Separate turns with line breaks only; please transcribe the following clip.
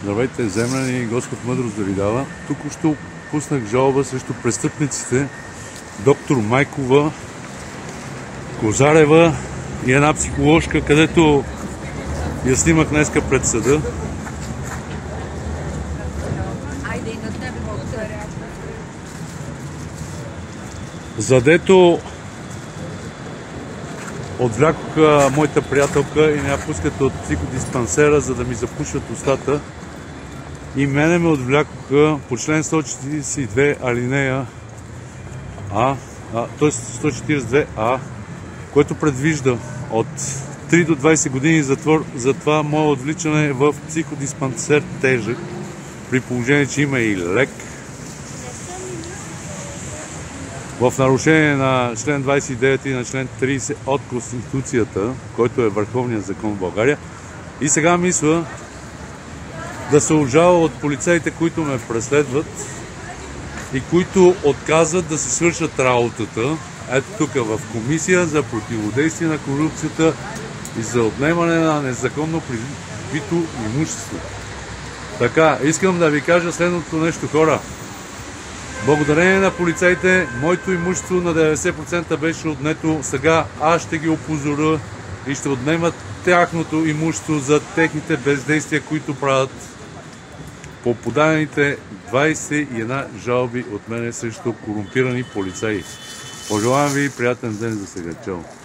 Здравейте, земляни, Господ мъдрост да ви дава. Тук ще пуснах жалба срещу престъпниците доктор Майкова, Козарева и една психоложка, където я снимах днеска пред съда. Задето отвлякоха моята приятелка и не я пускат от психодиспансера, за да ми запушват устата. И мене ме отвлякоха по член 142 алинея А, т.е. 142А, което предвижда от 3 до 20 години затвор за това мое отвличане в психодиспансер тежък, при положение, че има и лек. В нарушение на член 29 и на член 30 от Конституцията, който е върховният закон в България. И сега мисля да се обжалва от полицаите, които ме преследват и които отказват да се свършат работата. Ето тук в Комисия за противодействие на корупцията и за отнемане на незаконно придобито имущество. Така, искам да ви кажа следното нещо, хора. Благодарение на полицаите, моето имущество на 90% беше отнето. Сега аз ще ги опозоря и ще отнемат тяхното имущество за техните бездействия, които правят по подадените 21 жалби от мене срещу корумпирани полицаи. Пожелавам ви приятен ден за сега. Чао!